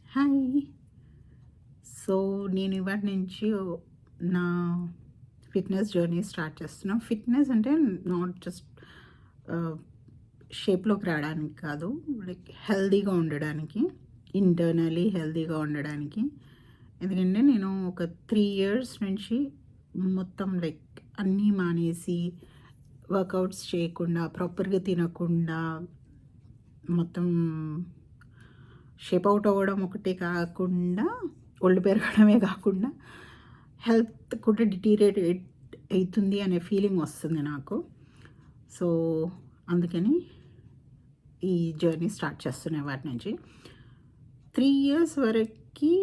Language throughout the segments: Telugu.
హాయ్. సో, నేను ఇవాటి నుంచి నా ఫిట్‌నెస్ జర్నీ స్టార్ట్ చేస్తున్నా. ఫిట్‌నెస్ అంటే నాట్ జస్ట్ ఆహ్, షేప్‌లోకి రావడానికి కాదు. లైక్ హెల్తీగా ఉండడానికి. ఇంటర్నల్లీ హెల్తీగా ఉండడానికి. ఎందుకంటే నేను ఒక 3 ఇయర్స్ నుంచి మొత్తం లైక్ అన్నీ మానేసి, వర్కౌట్స్ చేయకుండా, ప్రాపర్‌గా తినకుండా, మొత్తం షేప్ ఔట్ అవ్వడం ఒకటే కాకుండా, ఒళ్ళు పెరగడమే కాకుండా, హెల్త్ కూడా డిటీరియరేట్ అయితుంది అనే ఫీలింగ్ వస్తుంది నాకు. సో, అందుకని ఈ జర్నీ స్టార్ట్ చేస్తున్నా వాటి నుంచి. 3 ఇయర్స్ వరకి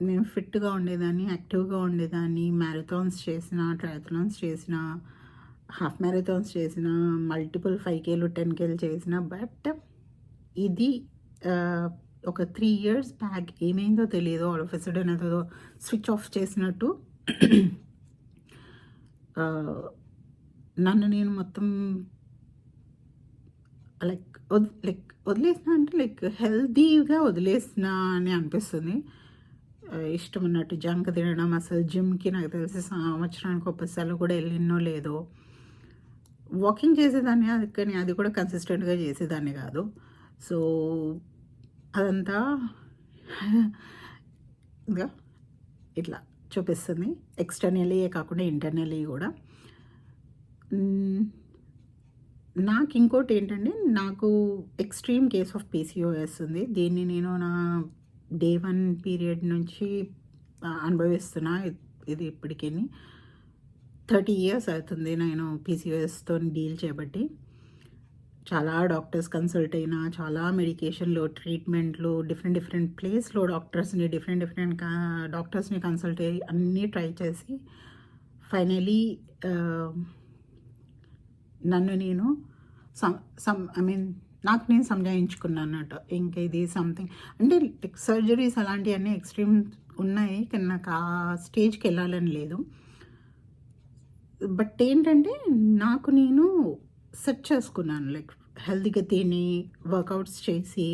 నేను ఫిట్‌గా ఉండేదాన్ని, యాక్టివ్‌గా ఉండేదాన్ని. మ్యారథాన్స్ చేసిన, ట్రయాథలాన్స్ చేసిన, హాఫ్ మ్యారథాన్స్ చేసిన, మల్టిపుల్ 5Kలు, 10Kలు చేసిన. బట్ ఇది ఆహ్, ఒక 3 ఇయర్స్ బ్యాక్ ఏమైందో తెలీదు. ఆల్ ఆఫ్ ఎ సడెన్ అదేదో స్విచ్ ఆఫ్ చేసినట్టు ఆహ్, నన్ను నేను మొత్తం వదిలేసినా అంటే హెల్తీగా వదిలేసినా అని అనిపిస్తుంది. ఇష్టమున్నట్టు జంక్ తినడం, అసలు జిమ్‌కి నాకు తెలిసి సంవత్సరానికి ఒక సెలవు కూడా ఎళ్ళినో లేదో. వాకింగ్ చేసేదాన్ని అది, కానీ అది కూడా కన్సిస్టెంట్‌గా చేసేదాన్ని కాదు. సో, అదంతా ఇదిగో ఇట్లా చూపిస్తుంది. ఎక్స్‌టర్నల్లీయే కాకుండా ఇంటర్నల్లీ గూడా. హ్మ్. నాకింకోటేంటంటే, నాకు ఎక్స్‌ట్రీమ్ కేస్ ఆఫ్ పీసీఓఎస్ ఉంది. దీన్ని నేను నా డే 1 పీరియడ్ నుంచి అనుభవిస్తున్నా. ఇది ఇప్పటికిని 30 ఇయర్స్ అవుతుంది నేను పీసీఓఎస్‌తోని డీల్ చేయబట్టి. చాలా డాక్టర్స్ కన్సల్ట్ అయినా, చాలా మెడికేషన్‌లు, ట్రీట్మెంట్‌లు, డిఫరెంట్ డిఫరెంట్ ప్లేస్‌లో డిఫరెంట్ డిఫరెంట్ డాక్టర్స్‌ని కన్సల్ట్ అయ్యి అన్నీ ట్రై చేసి ఫైనలీ ఆహ్, నన్ను నేను సం సం ఐ మీన్ నాకు నేను సంజాయించుకున్నానన్నట్టు. ఇంక ఇది సంథింగ్ అంటే లైక్ సర్జరీస్ అలాంటియన్నీ ఎక్స్‌ట్రీమ్ ఉన్నాయి. కానీ నాకు ఆ స్టేజ్‌కెళ్ళాలని లేదు. బట్ ఏంటంటే, నాకు నేను సెట్ చేసుకున్నాను. లైక్ హెల్తీగా తిని, వర్కౌట్స్ చేసి,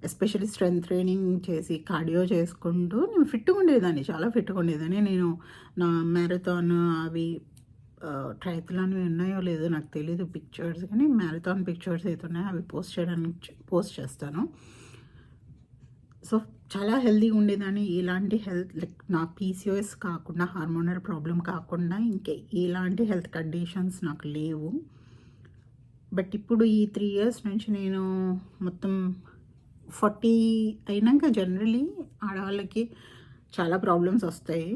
ఎస్పెషల్లీ స్ట్రెంత్ ట్రైనింగ్ చేసి, కార్డియో చేసుకుంటూ నేను ఫిట్‌గా ఉండేదాన్ని. చాలా ఫిట్‌గా ఉండేదాన్ని. నేను నా మ్యారథాన్ అవి ట్రయథలాన్‌వి ఉన్నాయో లేదో నాకు తెలీదు పిక్చర్స్, కానీ మ్యారథాన్ పిక్చర్స్ అయితే ఉన్నాయో అవి పోస్ట్ చేస్తాను. సో, చాలా హెల్తీగా ఉండేదాన్ని. ఎలాంటి హెల్త్ లైక్ నా పీసీఓఎస్ కాకుండా, హార్మోనల్ ప్రాబ్లమ్ కాకుండా ఇంకా ఎలాంటి హెల్త్ కండిషన్స్ నాకు లేవు. బట్ ఇప్పుడు ఈ 3 ఇయర్స్ నుంచి నేను మొత్తం 40 అయినంక జనరల్లీ ఆడవాళ్ళకి చాలా ప్రాబ్లమ్స్ వస్తాయి.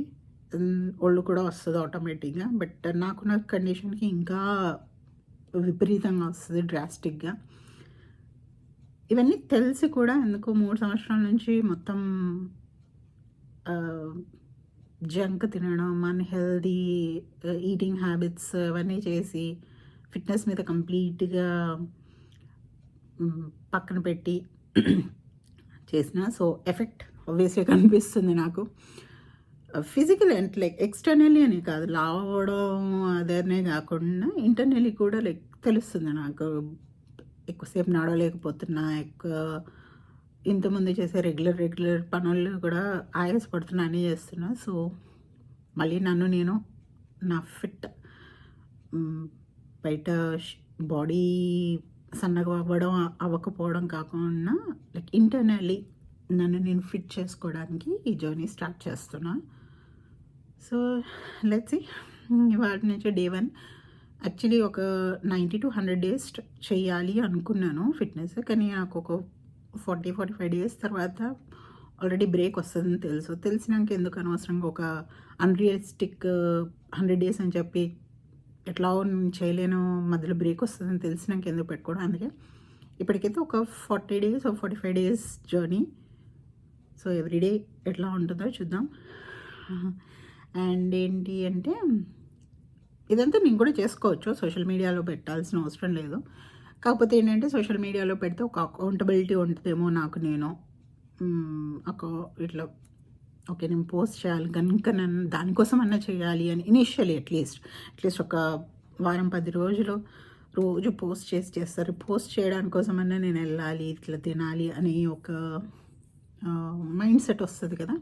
ఒళ్ళు కూడా వస్తది ఆటోమేటిక్‌గా. బట్ నాకున్న కండిషన్‌కి ఇంకా విపరీతంగా వస్తది డ్రాస్టిక్‌గా. ఇవన్నీ తెలిసి కూడా ఎందుకో 3 సంవత్సరాల నుంచి మొత్తం ఆహ్, జంక్ తినడం, అన్‌హెల్తీ ఈటింగ్ హ్యాబిట్స్ అవన్నీ చేసి ఫిట్‌నెస్ మీద కంప్లీట్‌గా పక్కన పెట్టి చేసిన. సో, ఎఫెక్ట్ ఆబ్వియస్‌లీ కనిపిస్తుంది నాకు. ఫిజికల్ అండ్ లైక్ ఎక్స్‌టర్నల్లీ అని కాదు. లావు అవ్వడం అదనే కాకుండా ఇంటర్నల్లీ కూడా లైక్ తెలుస్తుంది నాకు. ఎక్కువసేపు నడవలేకపోతున్నా. ఇంతకుముందు చేసే రెగ్యులర్ పనులు కూడా ఆయాసపడుతున్నా, అన్నీ చేస్తున్నా. సో, మళ్ళీ నన్ను నేను నా ఫిట్ హ్మ్, బయట బాడీ సన్నగా అవ్వడం, అవ్వకపోవడం కాకుండా లైక్ ఇంటర్నల్లీ నన్ను నేను ఫిట్ చేసుకోవడానికి ఈ జర్నీ స్టార్ట్ చేస్తున్నా. So, let's see. ఇవాల్టి నుంచి డే 1 యాక్చువల్లీ ఒక 90-100 డేస్ చెయ్యాలి అనుకున్నాను ఫిట్‌నెస్. కానీ నాకు ఒక 45 డేస్ తర్వాత ఆల్రెడీ బ్రేక్ వస్తదని తెలుసు. తెలిసినంక ఎందుకు అనవసరంగా ఒక అన్‌రియలిస్టిక్ 100 డేస్ అని చెప్పి ఎట్లాగో నేను చేయలేను, మధ్యలో బ్రేక్ వస్తదని తెలిసినంక ఎందుకు పెట్టుకోవడం. అందుకే ఇప్పటికైతే ఒక 40 days or 45 days journey. So, every day ఎట్లా ఉంటుందో చూద్దాం. అండ్ ఏంటి అంటే, ఇదంతా నేను కూడా చేసుకోవచ్చు. సోషల్ మీడియాలో పెట్టాల్సిన అవసరం లేదు. కాకపోతే ఏంటంటే, సోషల్ మీడియాలో పెడితే ఒక అకౌంటబిలిటీ ఉంటదేమో నాకు నేను. ఒక ఇట్లా ఓకే, నేను పోస్ట్ చేయాలి గనుక నన్ను దానికోసమన్నా చేయాలి అని ఇనీషియల్లీ అట్లీస్ట్ ఒక వారం 10 రోజులు రోజు పోస్ట్ చేస్తారు. పోస్ట్ చేయడానికి కోసమన్నా నేను వెళ్ళాలి, ఇట్లా తినాలి అని ఒక మైండ్ సెట్ వస్తుంది కదా.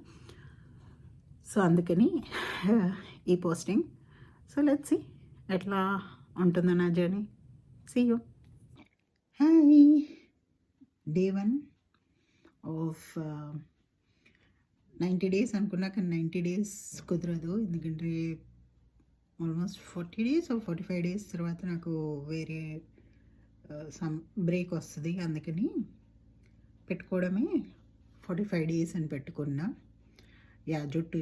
సో అందుకని ఈ పోస్టింగ్. సో లెట్స్ సీ ఎట్లా ఉంటుందో నా journey. See you. Hi. Day 1 of 90 days అనుకున్నా, కానీ 90 డేస్ కుదరదు. ఎందుకంటే ఆల్మోస్ట్ 40 డేస్ ఆర్ 45 డేస్ తర్వాత నాకు వేరే సమ్ బ్రేక్ వస్తుంది. అందుకని పెట్టుకోవడమే 45 డేస్ అని పెట్టుకున్నా. జుట్టు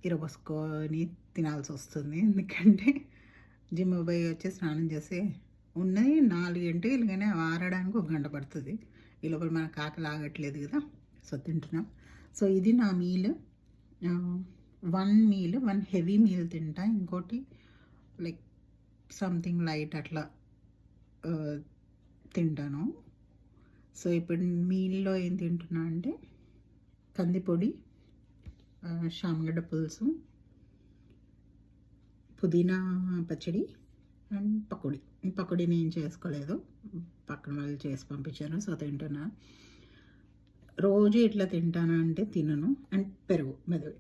ఇరబోసుకొని తినాల్సి వస్తుంది. ఎందుకంటే జిమ్ పోయి వచ్చి స్నానం చేసి ఉన్నది 4 గంటలు, కానీ ఆరడానికి 1 గంట పడుతుంది. ఈ లోపల మనకు ఆకలి ఆగట్లేదు కదా, సో తింటున్నాం. సో ఇది నా మీల్. 1 హెవీ మీల్ తింటా, ఇంకోటి లైక్ సంథింగ్ లైట్ అట్లా తింటాను. సో ఇప్పుడు మీల్లో ఏం తింటున్నా అంటే కందిపొడి, శామగడ్డ పులుసు, పుదీనా పచ్చడి అండ్ పకోడీ నేను చేసుకోలేదు, పక్కన వాళ్ళు చేసి పంపించాను. సో తింటున్నా. రోజు ఇట్లా తింటానా అంటే తినను. అండ్ పెరుగు మెదడు.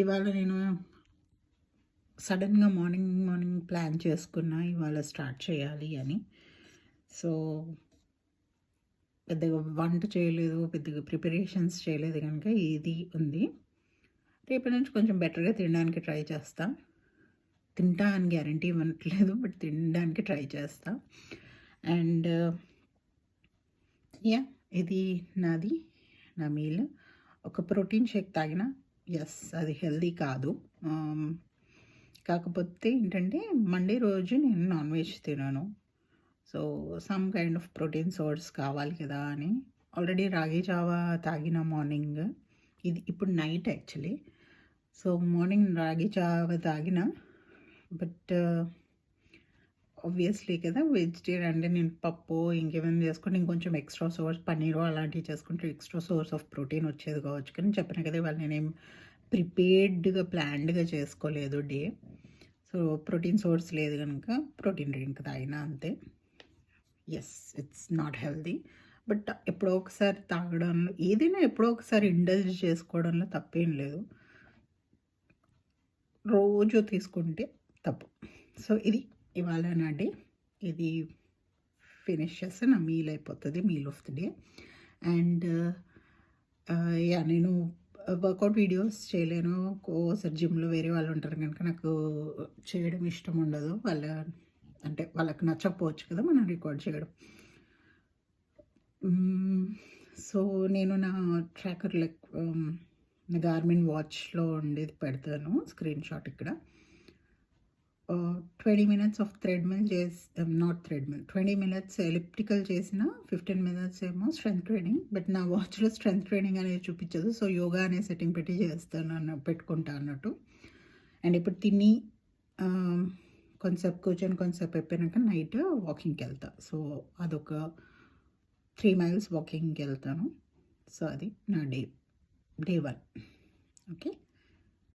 ఇవాళ నేను సడన్గా మార్నింగ్ ప్లాన్ చేసుకున్నా ఇవాళ స్టార్ట్ చేయాలి అని. సో పెద్దగా వంట చేయలేదు, పెద్దగా ప్రిపరేషన్స్ చేయలేదు, కనుక ఇది ఉంది. రేపటి నుంచి కొంచెం బెటర్గా తినడానికి ట్రై చేస్తా. తింటా అని గ్యారంటీ ఇవ్వట్లేదు, బట్ తినడానికి ట్రై చేస్తా. అండ్ ఇది నాది నా మీల్. ఒక ప్రోటీన్ షేక్ తాగిన, అది హెల్దీ కాదు. కాకపోతే ఏంటంటే మండే రోజు నేను నాన్ వెజ్ తినను. So some kind of protein source కావాలి కదా అని ఆల్రెడీ రాగి జావా తాగిన మార్నింగ్. ఇది ఇప్పుడు నైట్ యాక్చువల్లీ. సో మార్నింగ్ రాగి జావా తాగిన, బట్ ఆబ్వియస్లీ కదా వెజిటేరియన్ అంటే నేను పప్పు ఇంకేమైనా చేసుకుంటే ఇంకొంచెం ఎక్స్ట్రా సోర్స్ పన్నీరు అలాంటివి చేసుకుంటే ఎక్స్ట్రా సోర్స్ ఆఫ్ ప్రోటీన్ వచ్చేది కావచ్చు. కానీ చెప్పిన కదా వాళ్ళు నేనేం ప్రిపేర్డ్గా ప్లాన్డ్గా చేసుకోలేదు డే. సో ప్రోటీన్ సోర్స్ లేదు కనుక ప్రోటీన్ డ్రింక్ తాగినా అంతే. ఇట్స్ నాట్ హెల్దీ, బట్ ఎప్పుడో ఒకసారి తాగడంలో, ఏదైనా ఎప్పుడో ఒకసారి ఇండల్జ్ చేసుకోవడంలో తప్పేం లేదు. రోజు తీసుకుంటే తప్పు. సో ఇది ఇవాళ నా డే. ఇది ఫినిష్ చేస్తే నా మీల్ అయిపోతుంది, meal of the day. And నేను వర్కౌట్ వీడియోస్ చేయలేను. ఓసారి జిమ్లో వేరే వాళ్ళు ఉంటారు కనుక నాకు చేయడం ఇష్టం ఉండదు. అంటే వాళ్ళకి నచ్చకపోవచ్చు కదా మనం రికార్డ్ చేయడం. సో నేను నా ట్రాకర్ నా గార్మిన్ వాచ్లో ఉండేది పెడతాను స్క్రీన్ షాట్ ఇక్కడ. 20 minutes of treadmill not treadmill, 20 minutes elliptical చేసిన, 15 minutes ఏమో స్ట్రెంగ్త్ ట్రైనింగ్. బట్ నా వాచ్లో స్ట్రెంగ్త్ ట్రైనింగ్ అనేది చూపించదు. సో యోగా అనే సెట్టింగ్ పెట్టి చేస్తాను, పెట్టుకుంటా అన్నట్టు. అండ్ ఇప్పుడు తిని కొంచెంసేపు కూర్చొని కొంచెంసేపు అయిపోయినాక నైట్ వాకింగ్కి వెళ్తా. సో అదొక 3 miles వాకింగ్కి వెళ్తాను. సో అది నా డే 1. ఓకే.